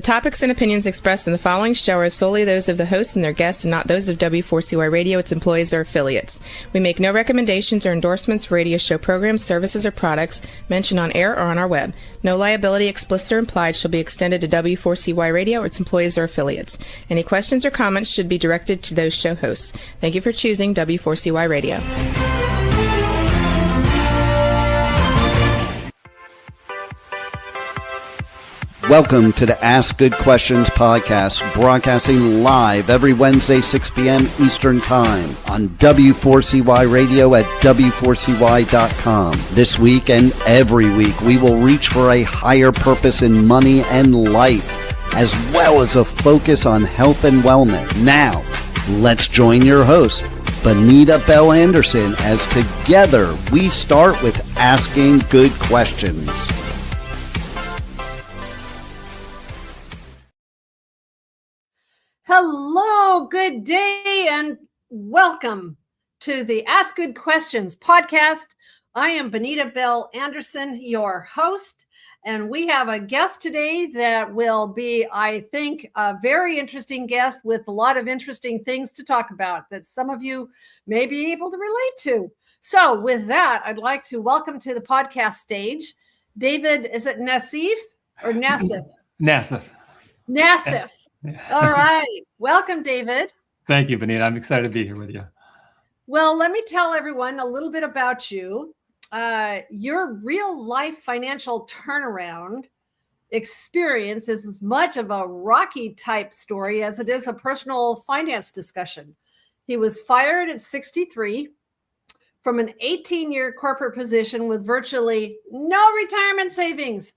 topics and opinions expressed in the following show are solely those of the hosts and their guests and not those of W4CY Radio, its employees, or affiliates. We make no recommendations or endorsements for radio show programs, services, or products mentioned on air or on our web. No liability, explicit or implied, shall be extended to W4CY Radio or its employees or affiliates. Any questions or comments should be directed to those show hosts. Thank you for choosing W4CY Radio. Welcome to the Ask Good Questions podcast, broadcasting live every Wednesday, 6 p.m. Eastern Time on W4CY Radio at W4CY.com. This week and every week, we will reach for a higher purpose in money and life, as well as a focus on health and wellness. Now, let's join your host, Bonita Bell Anderson, as together we start with Asking Good Questions. Hello, good day, and welcome to the Ask Good Questions podcast. I am Bonita Bell Anderson, your host, and we have a guest today that will be, I think, a very interesting guest with a lot of interesting things to talk about that some of you may be able to relate to. So with that, I'd like to welcome to the podcast stage, David, is it Nassief or Nassief? Nassief. Nassief. All right. Welcome, David. Thank you, Bonita. I'm excited to be here with you. Well, let me tell everyone a little bit about you. Your real life financial turnaround experience is as much of a Rocky type story as it is a personal finance discussion. He was fired at 63 from an 18-year corporate position with virtually no retirement savings.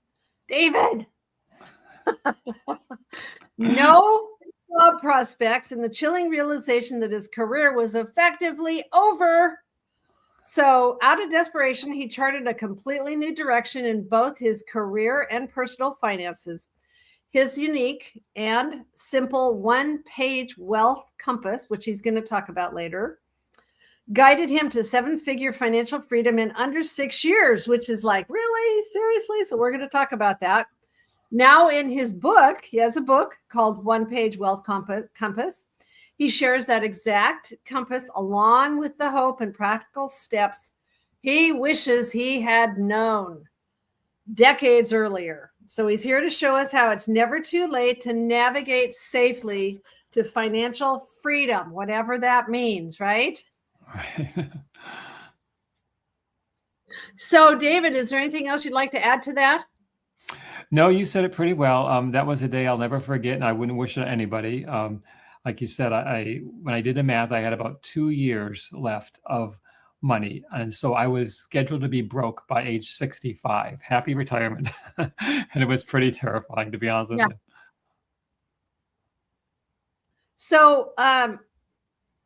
David. No job prospects, and the chilling realization that his career was effectively over. So out of desperation, he charted a completely new direction in both his career and personal finances. His unique and simple one-page wealth compass, which he's going to talk about later, guided him to seven-figure financial freedom in under 6 years, which is like, really? Seriously? So we're going to talk about that. Now in his book, he has a book called One Page Wealth Compass. He shares that exact compass along with the hope and practical steps he wishes he had known decades earlier. So he's here to show us how it's never too late to navigate safely to financial freedom, whatever that means, right? Right. So, David, is there anything else you'd like to add to that? No, you said it pretty well. That was a day I'll never forget, and I wouldn't wish it on anybody. Like you said, I when I did the math, I had about 2 years left of money, and so I was scheduled to be broke by age 65. Happy retirement, and it was pretty terrifying, to be honest with you. So,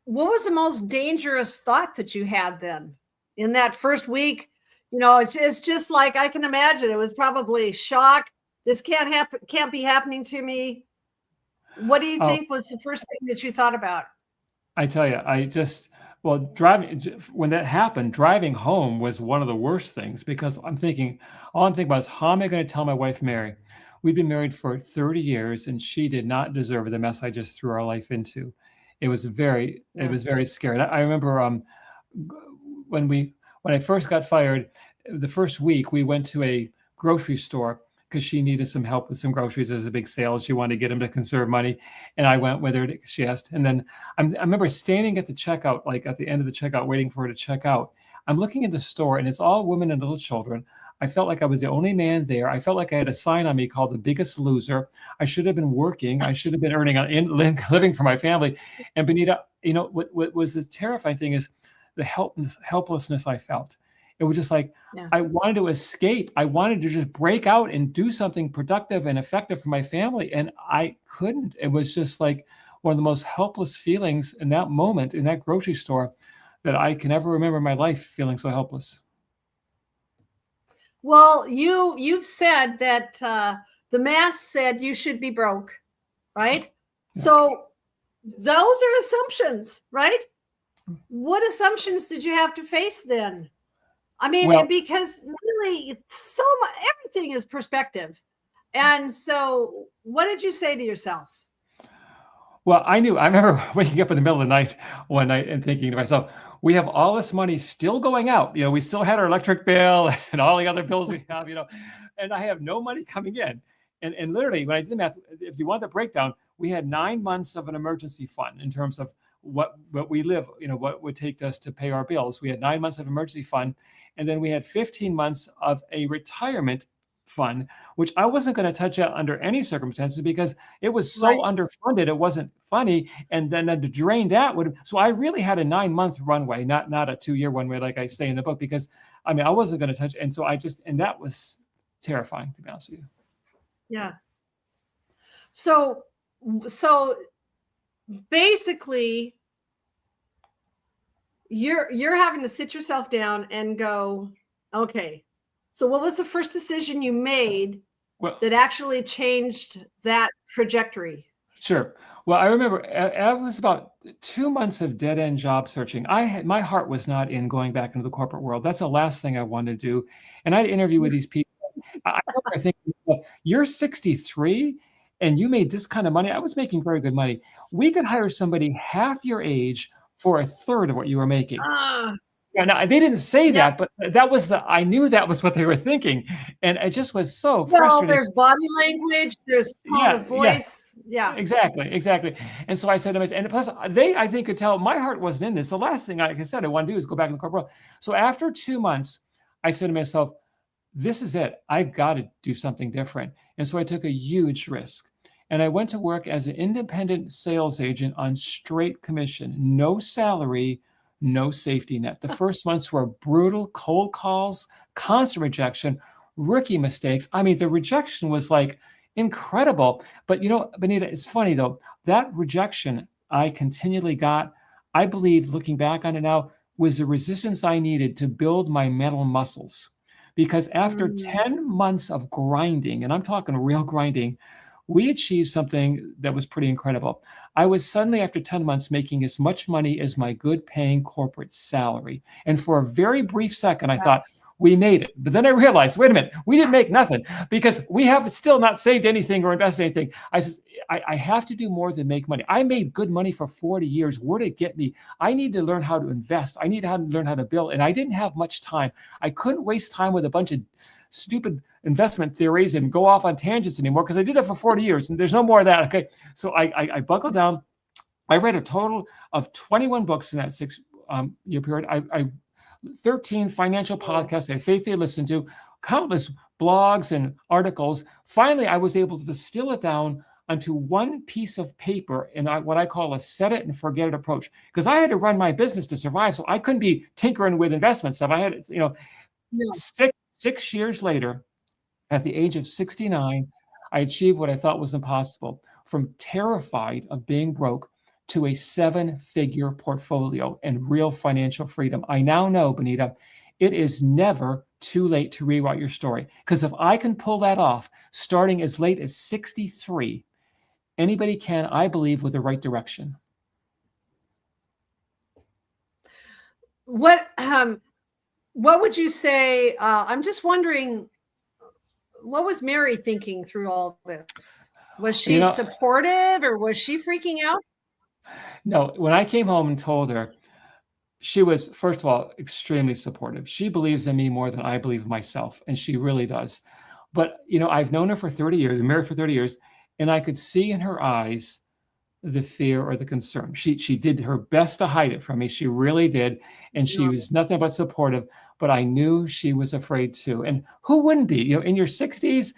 what was the most dangerous thought that you had then in that first week? You know, it's just like I can imagine. It was probably shock. This can't happen. Can't be happening to me. What do you think was the first thing that you thought about? I tell you, driving when that happened, driving home was one of the worst things because all I'm thinking about is how am I going to tell my wife Mary? We've been married for 30 years, and she did not deserve the mess I just threw our life into. It was very scary. I remember when I first got fired, the first week we went to a grocery store because she needed some help with some groceries. There was a big sale. She wanted to get them to conserve money. And I went with her, she asked. And then I remember standing at the checkout, like at the end of the checkout, waiting for her to check out. I'm looking at the store and it's all women and little children. I felt like I was the only man there. I felt like I had a sign on me called The Biggest Loser. I should have been working. I should have been earning living for my family. And Bonita, what was the terrifying thing is the helplessness I felt. It was just like, I wanted to escape. I wanted to just break out and do something productive and effective for my family. And I couldn't. It was just like one of the most helpless feelings in that moment in that grocery store that I can ever remember in my life, feeling so helpless. Well, you've said that the math said you should be broke, right? Yeah. So those are assumptions, right? What assumptions did you have to face then? I mean, because really so much, everything is perspective. And so what did you say to yourself? Well, I remember waking up in the middle of the night one night and thinking to myself, we have all this money still going out. We still had our electric bill and all the other bills we have, and I have no money coming in. And literally, when I did the math, if you want the breakdown, we had 9 months of an emergency fund in terms of what we live, what would take us to pay our bills. We had 9 months of emergency fund, and then we had 15 months of a retirement fund, which I wasn't going to touch under any circumstances because it was so underfunded. It wasn't funny. And then to drain that so I really had a 9-month runway, not a 2-year runway, like I say in the book, because I wasn't going to touch. And so and that was terrifying, to be honest with you. Yeah. So basically you're having to sit yourself down and go, okay, so what was the first decision you made that actually changed that trajectory? Sure. Well, I remember it was about 2 months of dead end job searching. My heart was not in going back into the corporate world. That's the last thing I wanted to do. And I'd interview with these people. I think, you're 63 and you made this kind of money. I was making very good money. We could hire somebody half your age for a third of what you were making. Yeah, no, they didn't say that, but I knew that was what they were thinking. And it just was so frustrating. There's body language, there's tone of voice. Yeah. Exactly. And so I said to myself, and plus I think could tell my heart wasn't in this. The last thing, like I said, I want to do is go back in the corporate world. So after 2 months, I said to myself, this is it. I've got to do something different. And so I took a huge risk. And I went to work as an independent sales agent on straight commission, no salary, no safety net. The first months were brutal, cold calls, constant rejection, rookie mistakes. The rejection was like incredible. But Benita, it's funny though, that rejection I continually got, I believe looking back on it now, was the resistance I needed to build my mental muscles. Because after 10 months of grinding, and I'm talking real grinding, we achieved something that was pretty incredible. I was suddenly, after 10 months, making as much money as my good paying corporate salary. And for a very brief second, I thought, we made it. But then I realized, wait a minute, we didn't make nothing because we have still not saved anything or invested anything. I said, I have to do more than make money. I made good money for 40 years. Where did it get me? I need to learn how to invest. I need to learn how to build. And I didn't have much time. I couldn't waste time with a bunch of stupid investment theories and go off on tangents anymore because I did that for 40 years and there's no more of that. Okay. So I buckled down. I read a total of 21 books in that 6-year period. I 13 financial podcasts I faithfully listened to, countless blogs and articles. Finally, I was able to distill it down onto one piece of paper in what I call a set it and forget it approach. Because I had to run my business to survive, so I couldn't be tinkering with investment stuff. I had, 6 years later, at the age of 69, I achieved what I thought was impossible. From terrified of being broke to a 7-figure portfolio and real financial freedom. I now know, Benita, it is never too late to rewrite your story. Because if I can pull that off, starting as late as 63, anybody can, I believe, with the right direction. What would you say? I'm just wondering, what was Mary thinking through all this? Was she supportive or was she freaking out? No, when I came home and told her, she was, first of all, extremely supportive. She believes in me more than I believe in myself, and she really does. But, I've known her for 30 years, been married for 30 years, and I could see in her eyes the fear or the concern. She did her best to hide it from me. She really did. And she was nothing but supportive, but I knew she was afraid too. And who wouldn't be, in your 60s,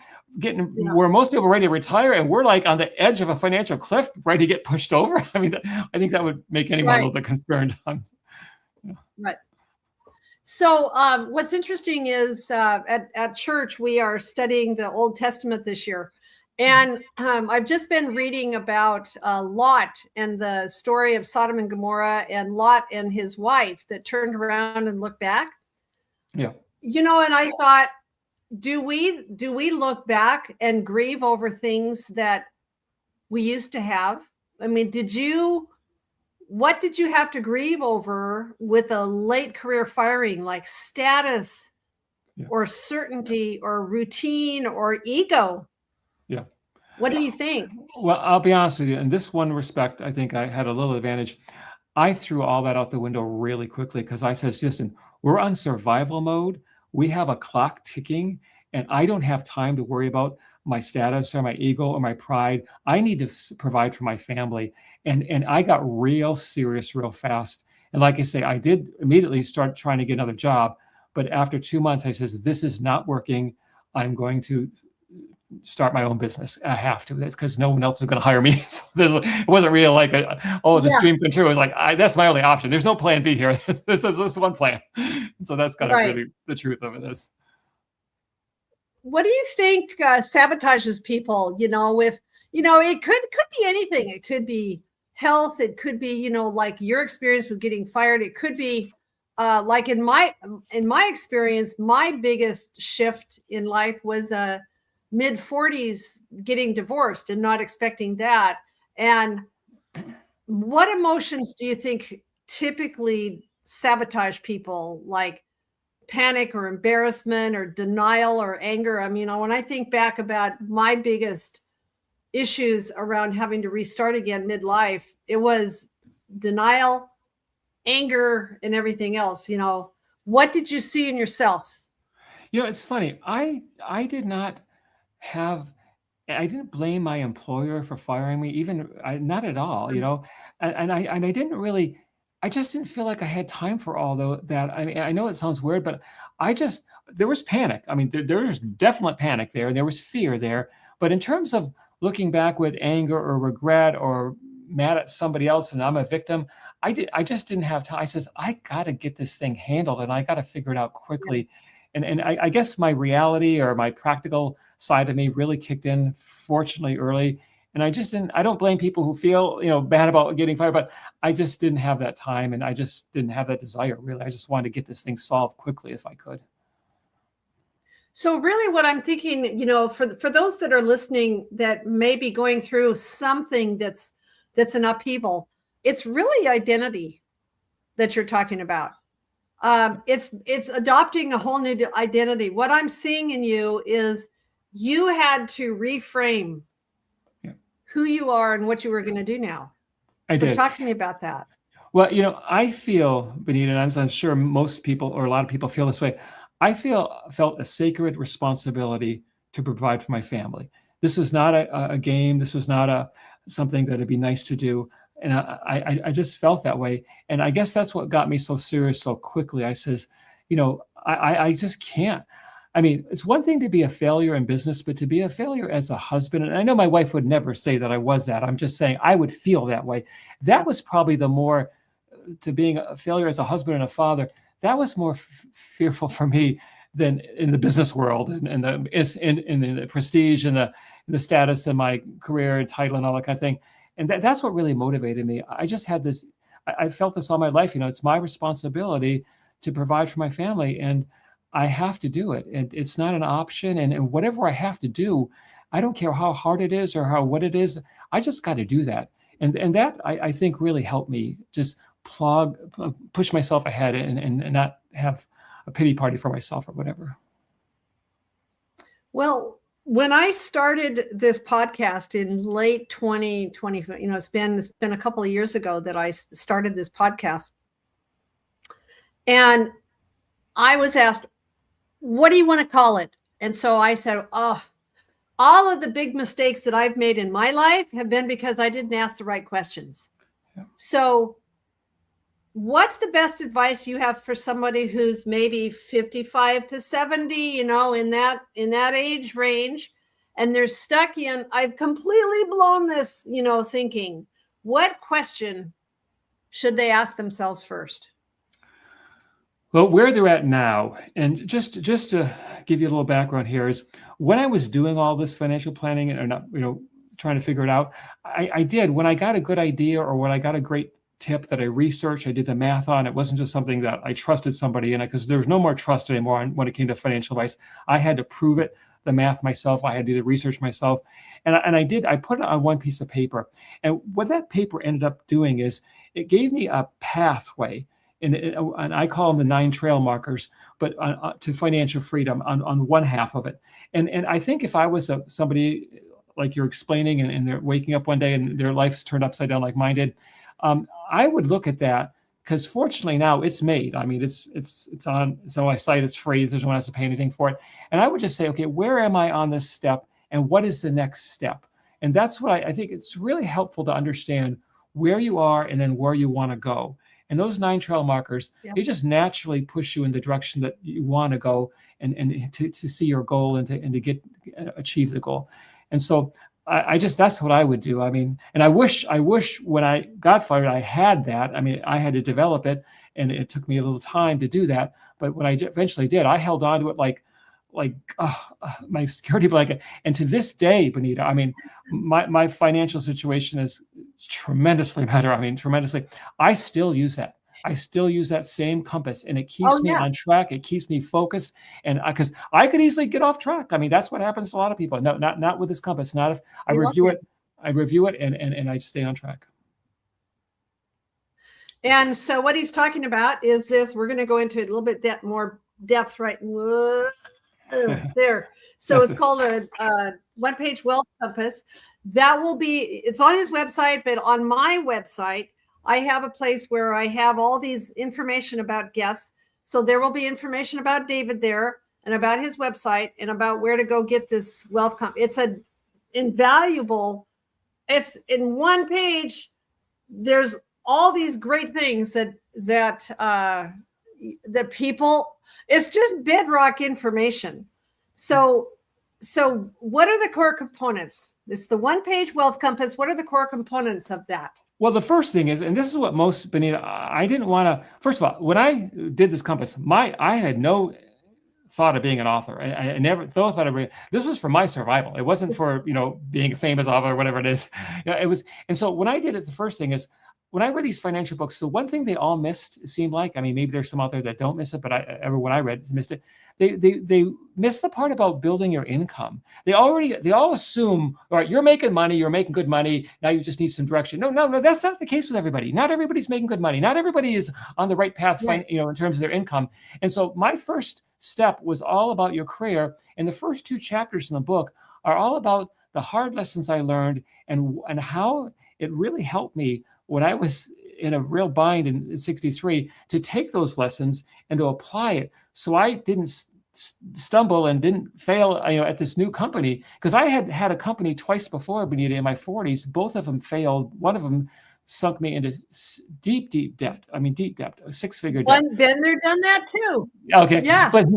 where most people are ready to retire and we're like on the edge of a financial cliff, ready to get pushed over. I think that would make anyone a little bit concerned. Right. So what's interesting is at church, we are studying the Old Testament this year. And I've just been reading about Lot and the story of Sodom and Gomorrah and Lot and his wife that turned around and looked back. Yeah. And I thought, do we look back and grieve over things that we used to have? I mean, what did you have to grieve over with a late career firing, like status or certainty or routine or ego? What do you think? Well, I'll be honest with you. In this one respect, I think I had a little advantage. I threw all that out the window really quickly because I said, listen, we're on survival mode. We have a clock ticking, and I don't have time to worry about my status or my ego or my pride. I need to provide for my family. And I got real serious real fast. And like I say, I did immediately start trying to get another job. But after 2 months, I says, this is not working. I'm going to start my own business. I have to. That's because no one else is going to hire me. So it wasn't really like, this dream come true. It was like, that's my only option. There's no plan B here. This is one plan. So that's kind of really the truth of it is. What do you think sabotages people? It could be anything. It could be health. It could be, like your experience with getting fired. It could be like in my experience, my biggest shift in life was mid 40s getting divorced and not expecting that. And what emotions do you think typically sabotage people, like panic or embarrassment or denial or anger? I mean, when I think back about my biggest issues around having to restart again midlife, it was denial, anger, and everything else. What did you see in yourself? It's funny. I didn't blame my employer for firing me, not at all, and I didn't really, I just didn't feel like I had time for all that. I mean, I know it sounds weird, but there was panic. I mean, there was definite panic there. There was fear there. But in terms of looking back with anger or regret or mad at somebody else and I'm a victim, I just didn't have time. I says, I got to get this thing handled and I got to figure it out quickly. And I guess my reality or my practical side of me really kicked in, fortunately, early. And I don't blame people who feel, bad about getting fired, but I just didn't have that time and I just didn't have that desire, really. I just wanted to get this thing solved quickly if I could. So really what I'm thinking, for those that are listening that may be going through something that's an upheaval, it's really identity that you're talking about. It's adopting a whole new identity. What I'm seeing in you is you had to reframe who you are and what you were going to do now. So did. Talk to me about that. Well, I feel, Benita, and I'm sure most people or a lot of people feel this way. I felt a sacred responsibility to provide for my family. This was not a game. This was not something that'd be nice to do. And I just felt that way. And I guess that's what got me so serious so quickly. I says, I just can't. I mean, it's one thing to be a failure in business, but to be a failure as a husband, and I know my wife would never say that I was that. I'm just saying I would feel that way. That was probably the more to being a failure as a husband and a father. That was more fearful for me than in the business world and in the prestige and the status and my career and title and all that kind of thing. And that's what really motivated me. I just had this, I felt this all my life. It's my responsibility to provide for my family and I have to do it. And it's not an option. And whatever I have to do, I don't care how hard it is or what it is. I just got to do that. And that I think really helped me just push myself ahead and not have a pity party for myself or whatever. Well, when I started this podcast in late 2020, it's been a couple of years ago that I started this podcast. And I was asked, what do you want to call it? And so I said, all of the big mistakes that I've made in my life have been because I didn't ask the right questions. Yeah. So what's the best advice you have for somebody who's maybe 55 to 70, in that age range, and they're stuck in, I've completely blown this, thinking, what question should they ask themselves first? Well, where they're at now, and just to give you a little background here, is when I was doing all this financial planning and not, trying to figure it out, I did, when I got a good idea or when I got a great tip that I researched, I did the math on, it wasn't just something that I trusted somebody in it, because there was no more trust anymore when it came to financial advice. I had to prove it, the math myself. I had to do the research myself. And I put it on one piece of paper. And what that paper ended up doing is it gave me a pathway. And I call them the 9 trail markers, but to financial freedom on one half of it. And I think if I was somebody like you're explaining, and they're waking up one day and their life's turned upside down like mine did. I would look at that, because fortunately now it's made. I mean, it's on my site. It's free. There's no one has to pay anything for it. And I would just say, okay, where am I on this step, and what is the next step? And that's what I think it's really helpful to understand where you are and then where you want to go. And those 9 trail markers, they just naturally push you in the direction that you want to go, and to see your goal, and to achieve the goal. And so I just, that's what I would do. I mean, and I wish when I got fired, I had that. I mean, I had to develop it, and it took me a little time to do that. But when I eventually did, I held on to it like my security blanket. And to this day, Benita, I mean, my financial situation is tremendously better. I mean, tremendously. I still use that. I still use that same compass, and it keeps me on track. It keeps me focused, and because I could easily get off track. I mean, that's what happens to a lot of people. No, not with this compass. Not if I review it, and I stay on track. And so what he's talking about is this. We're going to go into a little bit more depth right there. So it's called a one-page wealth compass. That will be, it's on his website, but on my website, I have a place where I have all these information about guests. So there will be information about David there, and about his website, and about where to go get this wealth compass. It's an invaluable, it's in one page. There's all these great things that people, it's just bedrock information. So what are the core components? It's the one-page wealth compass. What are the core components of that? Well, the first thing is, and this is what most, Benita, I didn't want to, first of all, when I did this compass, I had no thought of being an author. I never thought of it. This was for my survival. It wasn't for, being a famous author or whatever it is. It was. And so when I did it, the first thing is, when I read these financial books, the one thing they all missed, it seemed like, I mean, maybe there's some out there that don't miss it, but everyone I read missed it. They missed the part about building your income. They all assume, all right, you're making money, you're making good money. Now you just need some direction. No, that's not the case with everybody. Not everybody's making good money. Not everybody is on the right path, in terms of their income. And so my first step was all about your career. And the first 2 chapters in the book are all about the hard lessons I learned, and how it really helped me when I was in a real bind in 63, to take those lessons and to apply it. So I didn't stumble and didn't fail, at this new company, because I had a company twice before, Benita, in my 40s. Both of them failed. One of them sunk me into deep debt. I mean, deep debt, a 6-figure debt. Been there, done that too. Okay. Yeah. But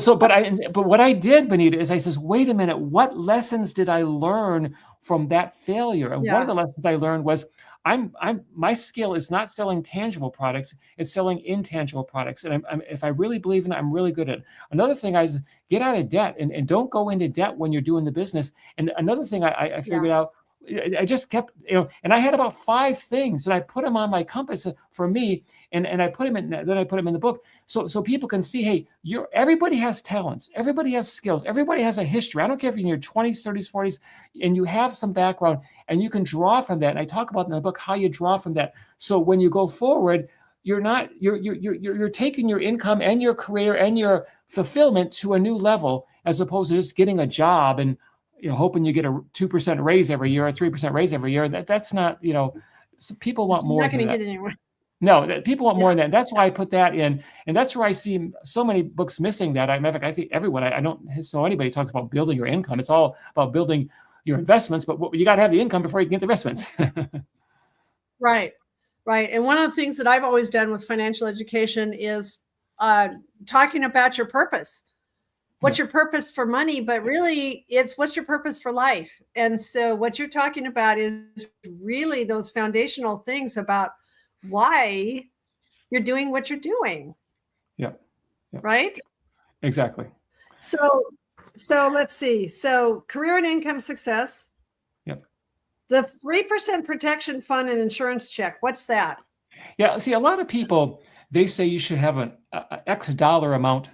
what I did, Benita, is I says, wait a minute, what lessons did I learn from that failure? And one of the lessons I learned was, my skill is not selling tangible products; it's selling intangible products. And if I really believe in it, I'm really good at it. Another thing is, get out of debt, and don't go into debt when you're doing the business. And another thing I figured out, I just kept, and I had about 5 things, and I put them on my compass for me, and I put them in. Then I put them in the book, so people can see, hey, everybody has talents, everybody has skills, everybody has a history. I don't care if you're in your 20s, 30s, 40s, and you have some background, and you can draw from that. And I talk about in the book how you draw from that. So when you go forward, you're taking your income and your career and your fulfillment to a new level, as opposed to just getting a job and hoping you get a 2% raise every year or 3% raise every year. That's not, so people want more. Not going to get anywhere. No, people want more than that. That's why I put that in. And that's where I see so many books missing that. I see everyone. I don't so anybody talks about building your income. It's all about building your investments, but you got to have the income before you can get the investments. Right. And one of the things that I've always done with financial education is talking about your purpose. What's your purpose for money? But really, it's what's your purpose for life. And so what you're talking about is really those foundational things about why you're doing what you're doing. Yeah. Right? Exactly. So let's see. So career and income success. Yep. The 3% protection fund and insurance check. What's that? Yeah. See, a lot of people, they say you should have an X dollar amount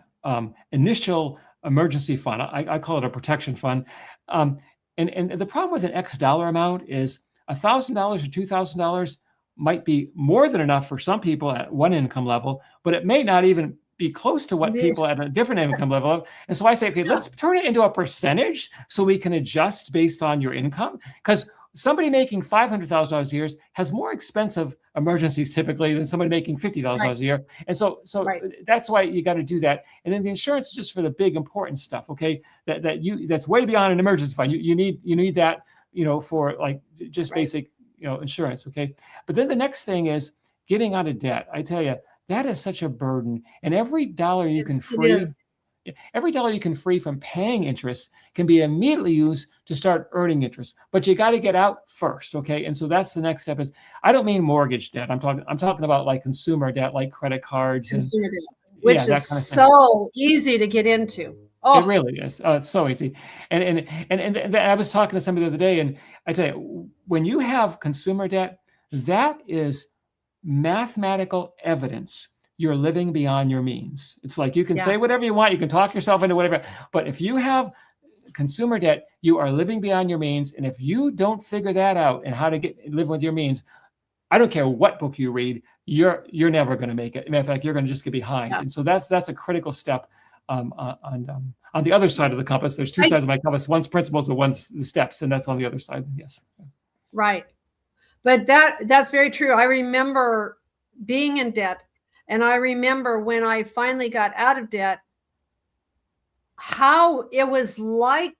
initial emergency fund. I call it a protection fund. And the problem with an X dollar amount is $1,000 or $2,000 might be more than enough for some people at one income level, but it may not even be close to what Yeah. people at a different income level have. And so I say, okay, let's turn it into a percentage so we can adjust based on your income. Because somebody making $500,000 a year has more expensive emergencies typically than somebody making $50,000 a year. And so Right. that's why you got to do that. And then the insurance is just for the big important stuff, okay? That's way beyond an emergency fund. You need that, for like just basic, insurance, okay? But then the next thing is getting out of debt. I tell you, that is such a burden. And every dollar you can free from paying interest can be immediately used to start earning interest. But you got to get out first, okay? And so that's the next step. Is I don't mean mortgage debt. I'm talking about like consumer debt, like credit cards, Consumer debt, which is that kind of thing. so easy to get into. Oh, it really is. It's so easy. And I was talking to somebody the other day, and I tell you, when you have consumer debt, that is mathematical evidence you're living beyond your means. It's like you can say whatever you want, you can talk yourself into whatever, but if you have consumer debt, you are living beyond your means. And if you don't figure that out and how to live with your means, I don't care what book you read, you're never going to make it. Matter of fact, you're going to just get behind. Yeah. And so that's a critical step. On the other side of the compass, there's two sides of my compass. One's principles and one's the steps, and that's on the other side. Yes. Right. But that's very true. I remember being in debt. And I remember when I finally got out of debt, how it was like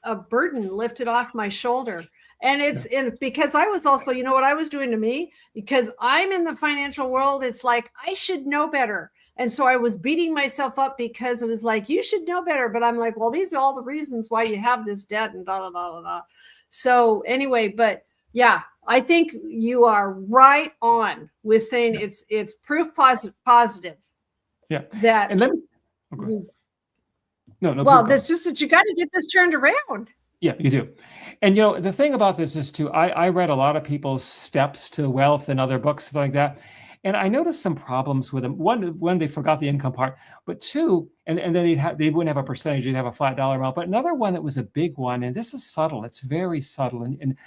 a burden lifted off my shoulder. And because I was also, you know what I was doing to me? Because I'm in the financial world, it's like, I should know better. And so I was beating myself up because it was like, you should know better. But I'm like, well, these are all the reasons why you have this debt and da, da, da, da, da. So anyway, but yeah, I think you are right on with saying it's proof positive. Yeah. That and let me. Okay. No. Well, that's just that you got to get this turned around. Yeah, you do. And the thing about this is too, I read a lot of people's steps to wealth and other books, stuff like that. And I noticed some problems with them. One, they forgot the income part, but two, and then they wouldn't have a percentage, they'd have a flat dollar amount. But another one that was a big one, and this is subtle, it's very subtle. And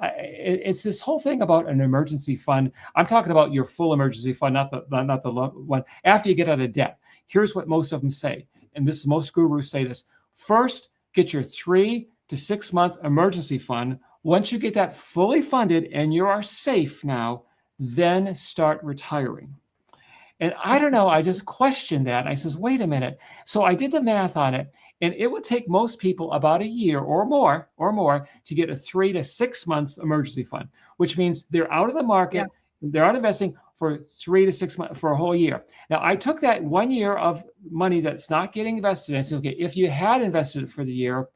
it's this whole thing about an emergency fund. I'm talking about your full emergency fund, not the one after you get out of debt. Here's what most of them say, and most gurus say this: first, get your 3 to 6 month emergency fund. Once you get that fully funded and you are safe now, then start retiring. And I don't know, I just questioned that. I says, wait a minute. So I did the math on it, and it would take most people about a year or more to get a 3 to 6 months emergency fund, which means they're out of the market. Yeah. They're out investing for 3 to 6 months, for a whole year. Now, I took that 1 year of money that's not getting invested. And I said, okay, if you had invested it for the year,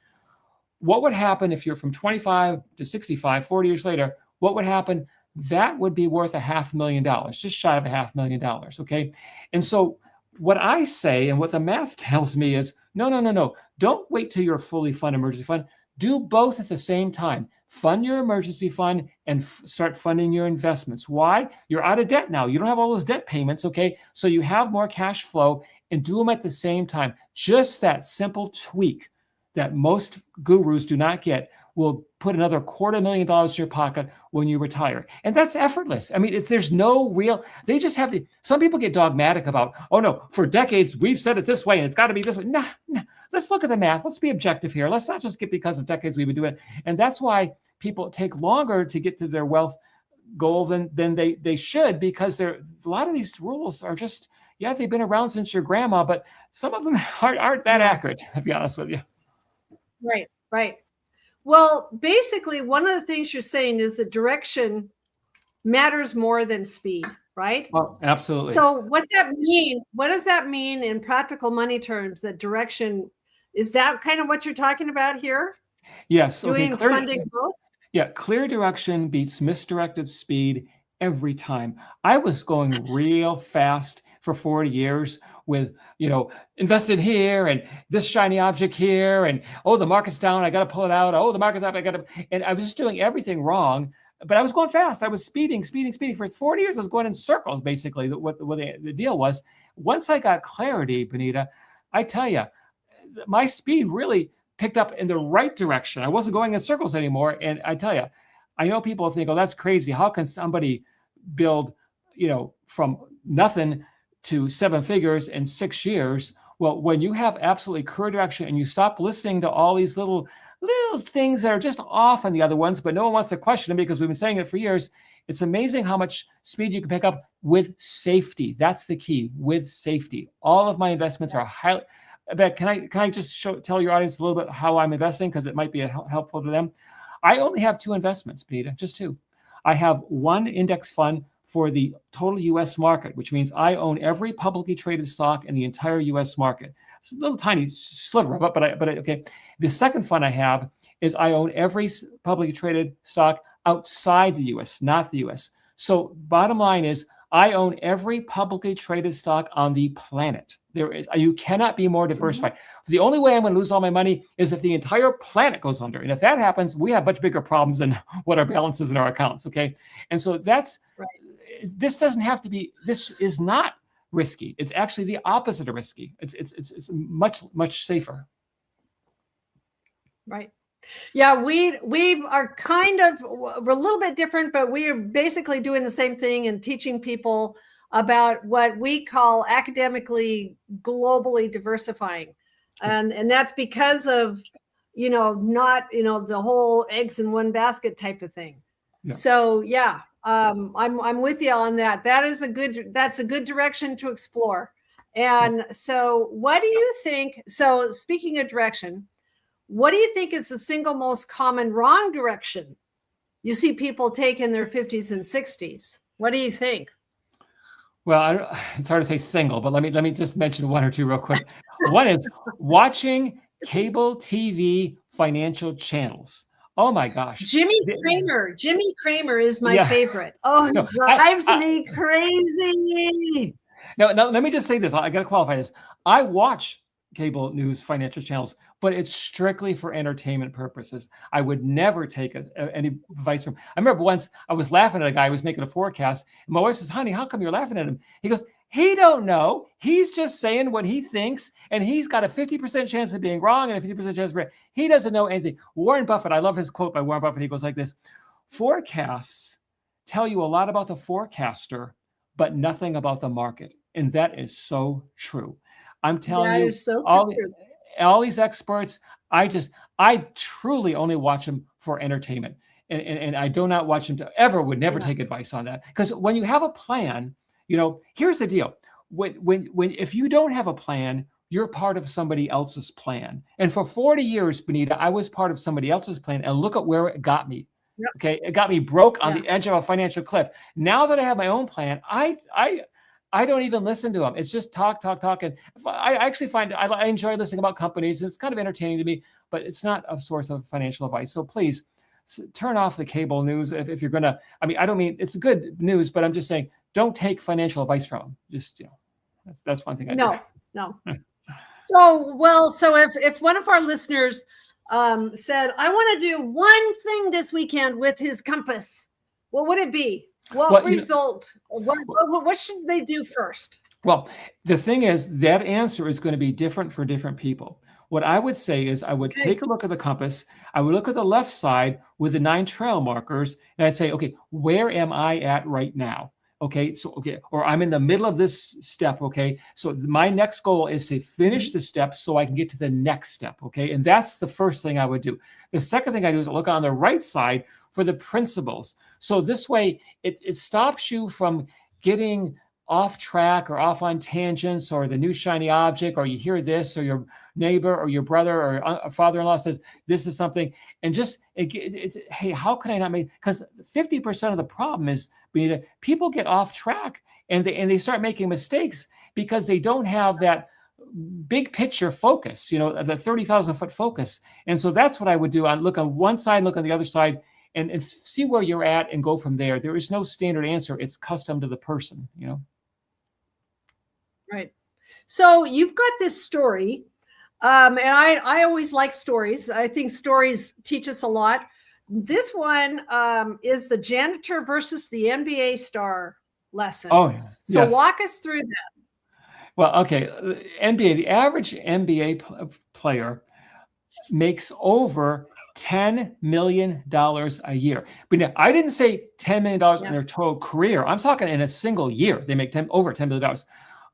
what would happen if you're from 25 to 65, 40 years later? What would happen? That would be worth $500,000, just shy of $500,000. Okay. And so what I say and what the math tells me is no. Don't wait till you're fully funded emergency fund. Do both at the same time. Fund your emergency fund and start funding your investments. Why? You're out of debt now. You don't have all those debt payments. Okay. So you have more cash flow, and do them at the same time. Just that simple tweak that most gurus do not get will put another $250,000 in your pocket when you retire. And that's effortless. I mean, there's no real, they just have some people get dogmatic about, oh no, for decades, we've said it this way and it's got to be this way. Nah, let's look at the math. Let's be objective here. Let's not just get because of decades we've been doing it. And that's why people take longer to get to their wealth goal than they should, because a lot of these rules are just, they've been around since your grandma, but some of them aren't that accurate, to be honest with you. Right. Well, basically, one of the things you're saying is that direction matters more than speed, right? Well, absolutely. So what's that mean? What does that mean in practical money terms, that direction? Is that kind of what you're talking about here? Yes. Doing funding growth? Yeah. Clear direction beats misdirected speed every time. I was going real fast for 40 years with, invested here and this shiny object here. And, oh, the market's down, I got to pull it out. Oh, the market's up, and I was just doing everything wrong, but I was going fast. I was speeding for 40 years. I was going in circles, basically. What the deal was, once I got clarity, Benita, I tell you, my speed really picked up in the right direction. I wasn't going in circles anymore. And I tell you, I know people think, oh, that's crazy. How can somebody build, from nothing to 7 figures in 6 years. Well, when you have absolutely clear direction and you stop listening to all these little things that are just off on the other ones, but no one wants to question them because we've been saying it for years, it's amazing how much speed you can pick up with safety. That's the key, with safety. All of my investments are highly. But can I just tell your audience a little bit how I'm investing, because it might be helpful to them. I only have 2 investments, Benita, just 2. I have one index fund for the total U.S. market, which means I own every publicly traded stock in the entire U.S. market. It's a little tiny sliver of it, but okay. The second fund I have is I own every publicly traded stock outside the U.S., not the U.S. So bottom line is I own every publicly traded stock on the planet. You cannot be more diversified. The only way I'm going to lose all my money is if the entire planet goes under. And if that happens, we have much bigger problems than what our balance is in our accounts. Okay. And so that's, right. This doesn't have to be, this is not risky. It's actually the opposite of risky. It's much, much safer. Right. Yeah, we are we're a little bit different, but we are basically doing the same thing and teaching people about what we call academically globally diversifying. And that's because of, not, the whole eggs in one basket type of thing. Yeah. So yeah, I'm with you on that. That's a good direction to explore. And so what do you think? So speaking of direction, what do you think is the single most common wrong direction you see people take in their 50s and 60s? What do you think? Well, it's hard to say single, but let me just mention 1 or 2 real quick. One is watching cable TV financial channels. Oh my gosh. Jimmy Cramer is my favorite. Oh, it drives me crazy. No, let me just say this. I got to qualify this. I watch cable news financial channels, but it's strictly for entertainment purposes. I would never take any advice from. I remember once I was laughing at a guy who was making a forecast, and my wife says, "Honey, how come you're laughing at him?" He goes, "He don't know. He's just saying what he thinks, and he's got a 50% chance of being wrong and a 50% chance of being. He doesn't know anything." Warren Buffett, I love his quote by Warren Buffett. He goes like this: "Forecasts tell you a lot about the forecaster, but nothing about the market," and that is so true. I'm telling you, so all these experts, I truly only watch them for entertainment. And I do not watch them would never take advice on that. Because when you have a plan, here's the deal. If you don't have a plan, you're part of somebody else's plan. And for 40 years, Benita, I was part of somebody else's plan. And look at where it got me. Yep. Okay. It got me broke on the edge of a financial cliff. Now that I have my own plan, I don't even listen to them. It's just talk. And I actually find I enjoy listening about companies. It's kind of entertaining to me, but it's not a source of financial advice. So please turn off the cable news if you're going to. I mean, I don't mean it's good news, but I'm just saying don't take financial advice from them. Just, that's one thing I do. No. So if one of our listeners said, I want to do one thing this weekend with his compass, what would it be? What result? What should they do first? Well, the thing is, that answer is going to be different for different people. What I would say is I would take a look at the compass. I would look at the left side with the 9 trail markers, and I'd say, okay, where am I at right now? Okay, or I'm in the middle of this step. Okay, so my next goal is to finish the step so I can get to the next step. Okay, and that's the first thing I would do. The second thing I do is look on the right side for the principles. So this way, it stops you from getting off track or off on tangents or the new shiny object, or you hear this, or your neighbor or your brother or father-in-law says this is something, and just hey, how can I not make? Because 50% of the problem is people get off track and they start making mistakes because they don't have that big picture focus, the 30,000 foot focus. And so that's what I would do. Look on one side, look on the other side, and see where you're at and go from there. There is no standard answer. It's custom to the person, Right. So you've got this story, and I always like stories. I think stories teach us a lot. This one is the janitor versus the NBA star lesson. Oh, yeah. So walk us through that. Well, okay. The average NBA player makes over $10 million a year. But now, I didn't say $10 million in their total career. I'm talking in a single year, they make over $10 million.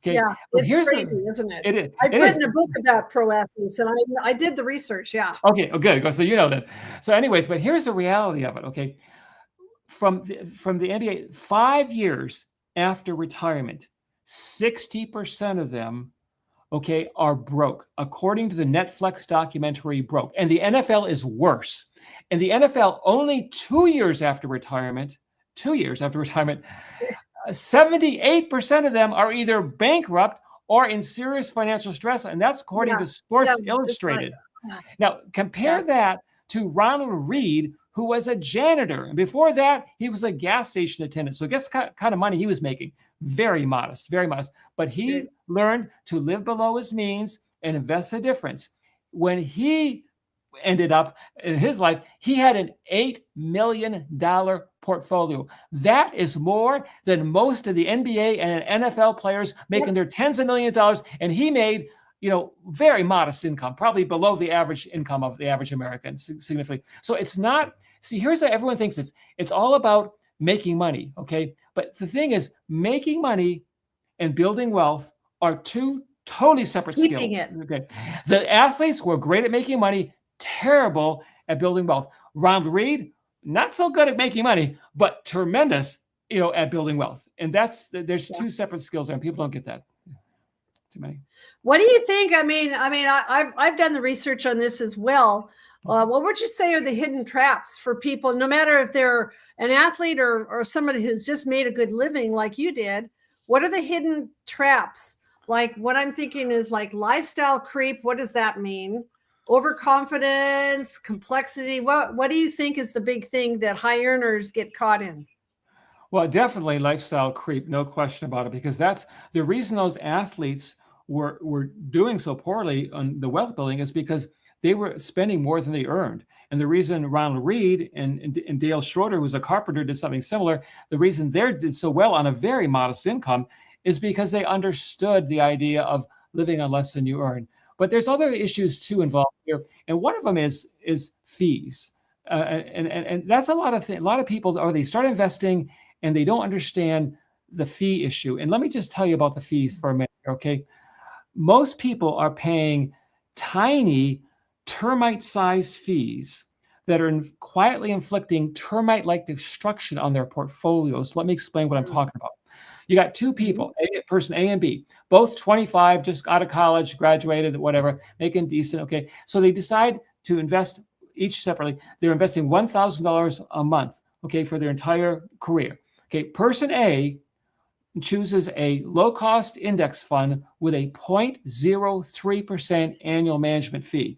Okay. Yeah, But it's crazy, isn't it? it is. I've It is. written a book about pro athletes, and I did the research. Yeah. Okay. Oh, good. So you know that. So, anyways, but here's the reality of it. Okay. From the NBA, 5 years after retirement, 60% of them, okay, are broke, according to the Netflix documentary Broke. And the NFL is worse. And the NFL, only 2 years after retirement, 78% of them are either bankrupt or in serious financial stress. And that's according to Sports Illustrated. Now, compare that to Ronald Reed, who was a janitor. And before that, he was a gas station attendant. So guess what kind of money he was making? Very modest, very modest. But he learned to live below his means and invest the difference. When he ended up in his life, he had an $8 million portfolio. That is more than most of the NBA and NFL players making their tens of millions of dollars. And he made, very modest income, probably below the average income of the average American, significantly. So it's not, here's what everyone thinks it's all about making money, okay? But the thing is, making money and building wealth are two totally separate skills. Okay. The athletes were great at making money, terrible at building wealth. Ronald Reed, not so good at making money, but tremendous, at building wealth. And there's two separate skills there, and people don't get that. Too many. What do you think? I've done the research on this as well. What would you say are the hidden traps for people, no matter if they're an athlete or somebody who's just made a good living like you did? What are the hidden traps? Like, what I'm thinking is like lifestyle creep. What does that mean? Overconfidence, complexity. What do you think is the big thing that high earners get caught in? Well, definitely lifestyle creep, no question about it, because that's the reason those athletes were doing so poorly on the wealth building is because they were spending more than they earned. And the reason Ronald Reed and Dale Schroeder, who was a carpenter, did something similar, the reason they did so well on a very modest income is because they understood the idea of living on less than you earn. But there's other issues too involved here, and one of them is fees, and that's a lot of things. A lot of people, or they start investing and they don't understand the fee issue. And let me just tell you about the fees for a minute, okay? Most people are paying tiny termite-sized fees that are quietly inflicting termite-like destruction on their portfolios. Let me explain what I'm talking about. You got two people, person A and B, both 25, just out of college, graduated, whatever, making decent, okay? So they decide to invest each separately. They're investing $1,000 a month, okay, for their entire career. Okay, person A chooses a low-cost index fund with a 0.03% annual management fee.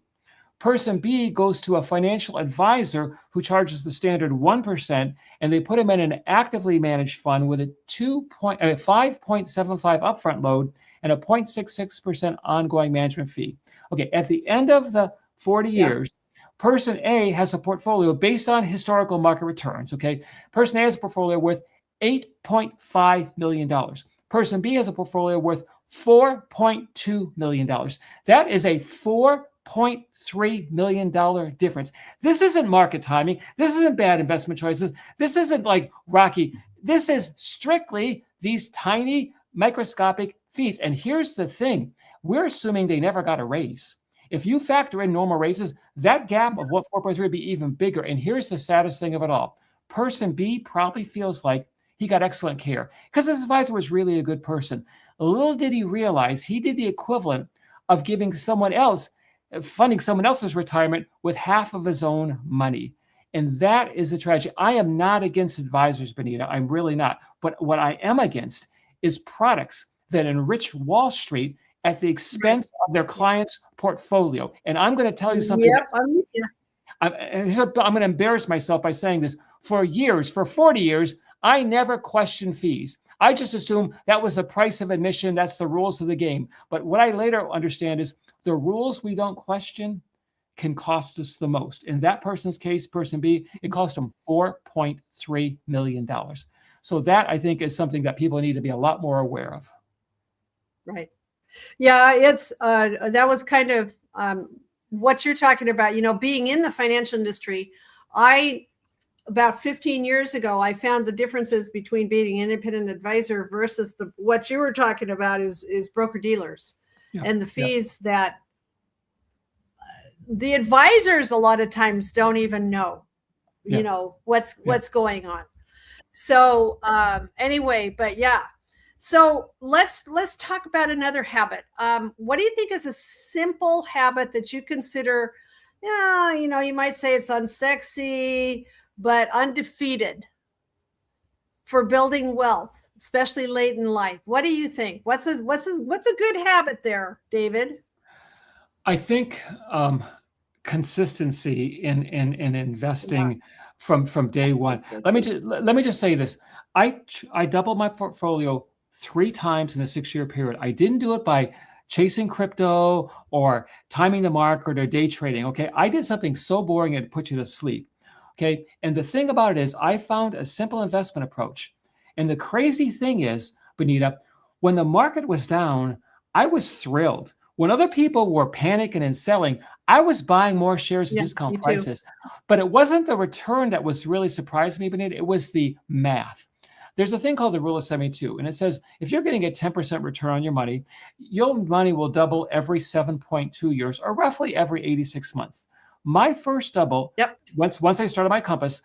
Person B goes to a financial advisor who charges the standard 1%, and they put him in an actively managed fund with a 5.75 upfront load and a 0.66% ongoing management fee. Okay, at the end of the 40 years, person A has a portfolio based on historical market returns, okay? Person A has a portfolio worth $8.5 million. Person B has a portfolio worth $4.2 million. That is a $4.3 million difference. This isn't market timing. This isn't bad investment choices. This isn't like Rocky. This is strictly these tiny microscopic fees. And here's the thing. We're assuming they never got a raise. If you factor in normal raises, that gap of what 4.3 would be even bigger. And here's the saddest thing of it all. Person B probably feels like he got excellent care because his advisor was really a good person. Little did he realize he did the equivalent of giving someone else, funding someone else's retirement with half of his own money. And that is a tragedy. I am not against advisors, Benita. I'm really not. But what I am against is products that enrich Wall Street at the expense of their client's portfolio. And I'm going to tell you something. Yep, I'm with you. I'm going to embarrass myself by saying this. For 40 years, I never questioned fees. I just assumed that was the price of admission. That's the rules of the game. But what I later understand is the rules we don't question can cost us the most. In that person's case, person B, it cost them $4.3 million. So that, I think, is something that people need to be a lot more aware of. Right. Yeah, it's that was kind of what you're talking about, being in the financial industry. I about 15 years ago, I found the differences between being an independent advisor versus what you were talking about is broker dealers and the fees that the advisors a lot of times don't even know, what's going on. So anyway, but yeah. So let's talk about another habit. What do you think is a simple habit that you consider, you might say it's unsexy, but undefeated for building wealth, especially late in life? What do you think? What's a good habit there, David? I think consistency in investing from day one. Let me just say this. I doubled my portfolio 3 times in a 6-year period. I didn't do it by chasing crypto or timing the market or day trading. Okay. I did something so boring it put you to sleep. Okay. And the thing about it is I found a simple investment approach. And the crazy thing is, Benita, when the market was down, I was thrilled. When other people were panicking and selling, I was buying more shares at discount prices. But it wasn't the return that was really surprised me, Benita. It was the math. There's a thing called the rule of 72, and it says if you're getting a 10% return on your money, your money will double every 7.2 years, or roughly every 86 months. My first double, once I started my compass,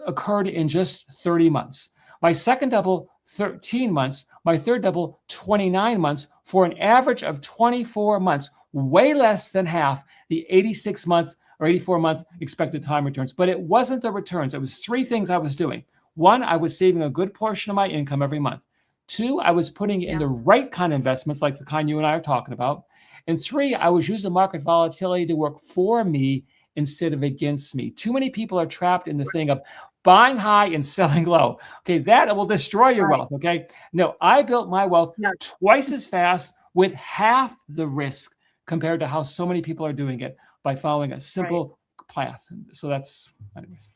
occurred in just 30 months. My second double, 13 months. My third double, 29 months, for an average of 24 months, way less than half the 86 month or 84 month expected time returns. But it wasn't the returns. It was 3 things I was doing. 1, I was saving a good portion of my income every month. 2, I was putting in the right kind of investments, like the kind you and I are talking about. And 3, I was using market volatility to work for me instead of against me. Too many people are trapped in the thing of buying high and selling low. Okay, that will destroy your wealth. Okay, no, I built my wealth twice as fast with half the risk compared to how so many people are doing it by following a simple path. So that's, anyways.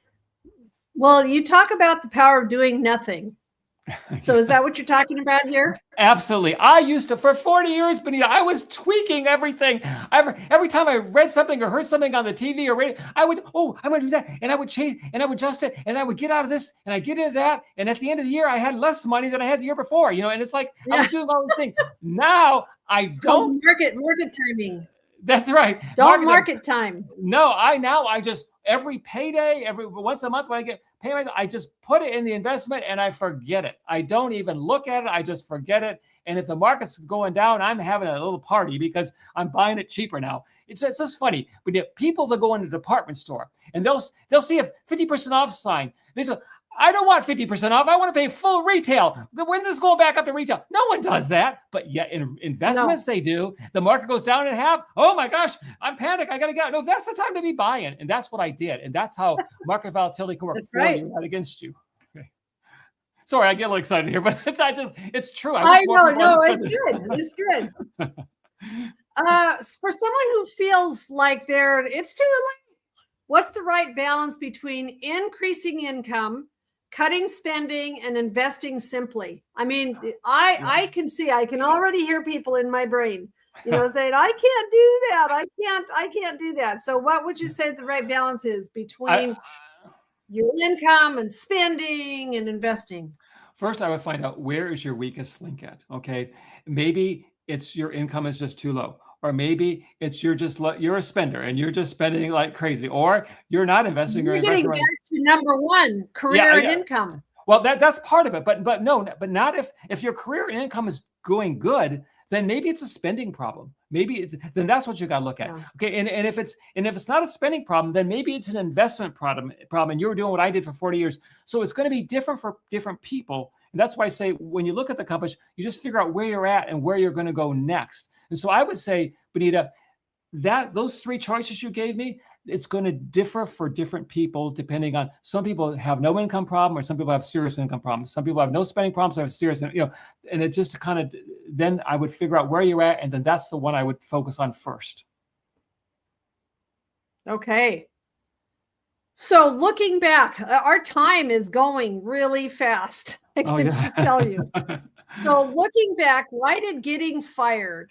Well, you talk about the power of doing nothing. So is that what you're talking about here? Absolutely. I used to, for 40 years, Benita, I was tweaking everything. Every time I read something or heard something on the TV or radio, I would, I'm going to do that. And I would change and I would adjust it. And I would get out of this and I get into that. And at the end of the year, I had less money than I had the year before, and it's like, I was doing all these things. Now it's don't. Market timing. That's right. Don't market time. No, I just, every payday, every once a month when I get payment, I just put it in the investment and I forget it. I don't even look at it. I just forget it. And if the market's going down, I'm having a little party because I'm buying it cheaper now. It's just funny. But people that go in the department store and they'll see a 50% off sign. They say, I don't want 50% off. I want to pay full retail. When's this going back up to retail? No one does that. But yet in investments, they do. The market goes down in half. Oh my gosh, I'm panicked. I got to get out. No, that's the time to be buying. And that's what I did. And that's how market volatility can work for you, not against you. Okay. Sorry, I get a little excited here, but it's true. I know. No, it's good. It's good. For someone who feels like it's too late, what's the right balance between increasing income, cutting spending, and investing simply? I mean, I can already hear people in my brain, saying, I can't do that. I can't do that. So what would you say the right balance is between your income and spending and investing? First, I would find out where is your weakest link at. Okay. Maybe it's your income is just too low. Or maybe it's you're a spender and you're just spending like crazy, or you're not investing. You're getting back to number one, career and income. Well, that's part of it, but not if your career and income is going good, then maybe it's a spending problem. Maybe then that's what you got to look at. Yeah. Okay, and if it's not a spending problem, then maybe it's an investment problem. And you were doing what I did for 40 years, so it's going to be different for different people. And that's why I say when you look at the compass, you just figure out where you're at and where you're going to go next. And so I would say, Benita, that those 3 choices you gave me, it's going to differ for different people depending on, some people have no income problem or some people have serious income problems. Some people have no spending problems, have serious, and it just kind of, then I would figure out where you're at. And then that's the one I would focus on first. Okay. So looking back, our time is going really fast. I can just tell you. So looking back, why did getting fired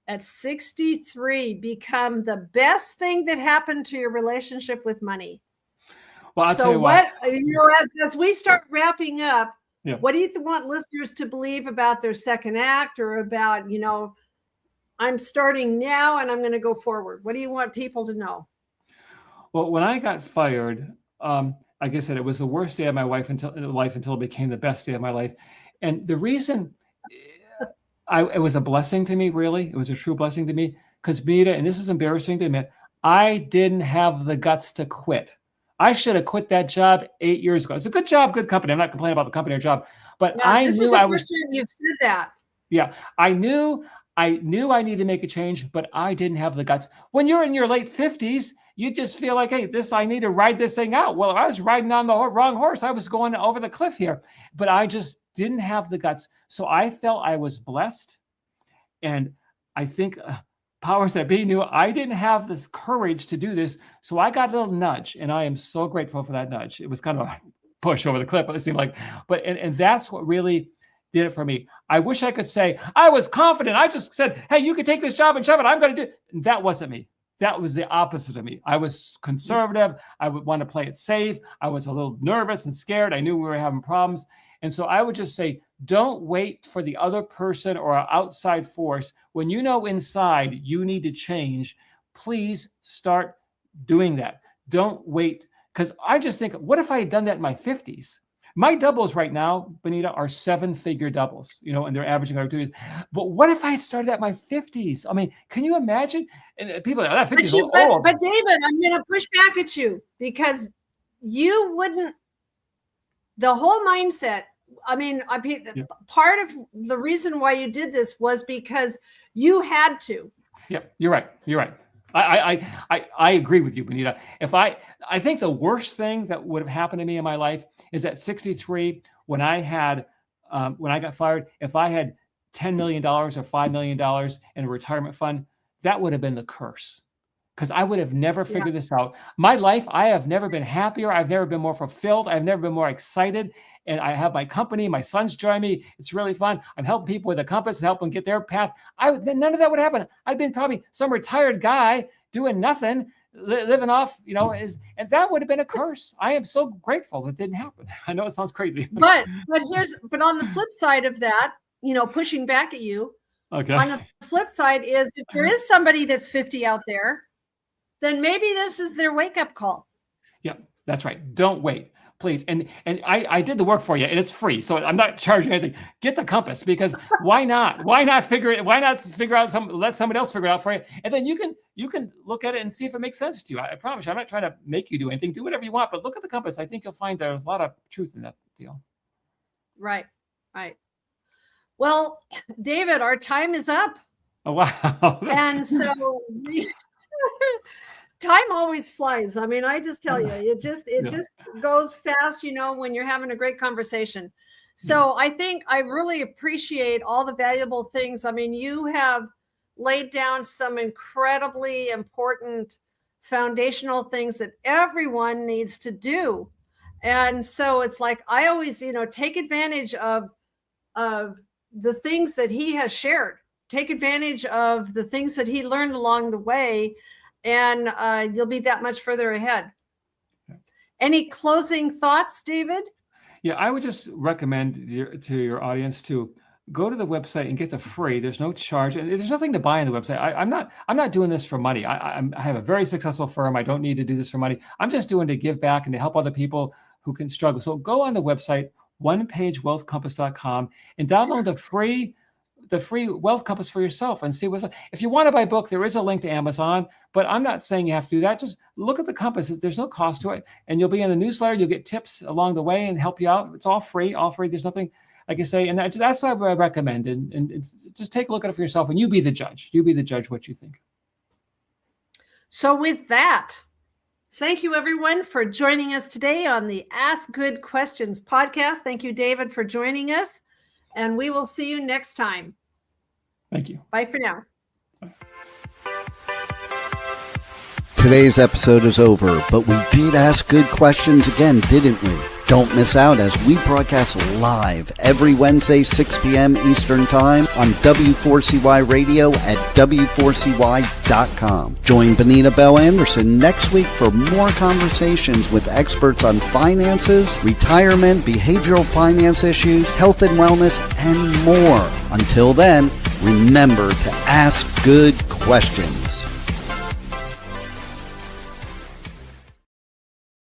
at 63 become the best thing that happened to your relationship with money? Well, I'll tell So you what, as we start wrapping up, Yeah. what do you want listeners to believe about their second act, or about, I'm starting now and I'm going to go forward? What do you want people to know? Well, when I got fired, like I said, it was the worst day of my life until it became the best day of my life. And the reason it was a blessing to me, really, it was a true blessing to me, because Benita, and this is embarrassing to admit, I didn't have the guts to quit. I should have quit that job 8 years ago. It's a good job, good company. I'm not complaining about the company or job, but I This knew is the I first was. time you've said that. Yeah, I knew I needed to make a change, but I didn't have the guts. When you're in your late 50s, you just feel like, hey, I need to ride this thing out. Well, I was riding on the wrong horse. I was going over the cliff here, but I just didn't have the guts. So I felt I was blessed. And I think powers that be knew I didn't have this courage to do this. So I got a little nudge, and I am so grateful for that nudge. It was kind of a push over the cliff, it seemed like, and that's what really did it for me. I wish I could say I was confident. I just said, hey, you can take this job and shove it. I'm going to do it. And that wasn't me. That was the opposite of me. I was conservative. I would want to play it safe. I was a little nervous and scared. I knew we were having problems. And so I would just say, don't wait for the other person or an outside force. When you know inside you need to change, please start doing that. Don't wait. Because I just think, what if I had done that in my 50s? My doubles right now, Benita, are 7-figure doubles, and they're averaging over 2 years. But what if I had started at my 50s? I mean, can you imagine? And people are like, that 50s is old. But David, I'm going to push back at you, because you wouldn't, the whole mindset, part of the reason why you did this was because you had to. Yep, you're right. You're right. I agree with you, Benita. I think the worst thing that would have happened to me in my life is at 63, when I got fired, if I had $10 million or $5 million in a retirement fund, that would have been the curse, because I would have never figured this out. My life, I have never been happier. I've never been more fulfilled. I've never been more excited. And I have my company. My sons join me. It's really fun. I'm helping people with a compass and helping them get their path. None of that would happen. I'd been probably some retired guy doing nothing, living off, and that would have been a curse. I am so grateful that didn't happen. I know it sounds crazy. But on the flip side of that, pushing back at you, okay. On the flip side is, if there is somebody that's 50 out there, then maybe this is their wake-up call. Yeah, that's right. Don't wait, please. And I did the work for you, and it's free, so I'm not charging anything. Get the compass, because why not? Why not figure out let somebody else figure it out for you, and then you can look at it and see if it makes sense to you. I promise you, I'm not trying to make you do anything. Do whatever you want, but look at the compass. I think you'll find there's a lot of truth in that deal. Right. Well, David, our time is up. Oh, wow. And so time always flies. I mean, I just tell you, it just goes fast, when you're having a great conversation. So I think I really appreciate all the valuable things. I mean, you have laid down some incredibly important foundational things that everyone needs to do. And so it's like, I always, take advantage of the things that he has shared. Take advantage of the things that he learned along the way, and you'll be that much further ahead. Any closing thoughts, David? Yeah, I would just recommend to your audience to go to the website and get the free. There's no charge, and there's nothing to buy on the website. I'm not doing this for money. I have a very successful firm. I don't need to do this for money. I'm just doing to give back and to help other people who can struggle. So go on the website, onepagewealthcompass.com, and download the free wealth compass for yourself and see what's. If you want to buy a book, there is a link to Amazon, but I'm not saying you have to do that. Just look at the compass. There's no cost to it, and you'll be in the newsletter. You'll get tips along the way and help you out. It's all free. There's nothing, like I say, and that's what I recommend. And it's, just take a look at it for yourself, and you be the judge. You be the judge what you think. So with that, thank you, everyone, for joining us today on the Ask Good Questions podcast. Thank you, David, for joining us, and we will see you next time. Thank you. Bye for now. Bye. Today's episode is over, but we did ask good questions again, didn't we? Don't miss out as we broadcast live every Wednesday, 6 p.m. Eastern Time on W4CY Radio at W4CY.com. Join Benita Bell Anderson next week for more conversations with experts on finances, retirement, behavioral finance issues, health and wellness, and more. Until then, remember to ask good questions.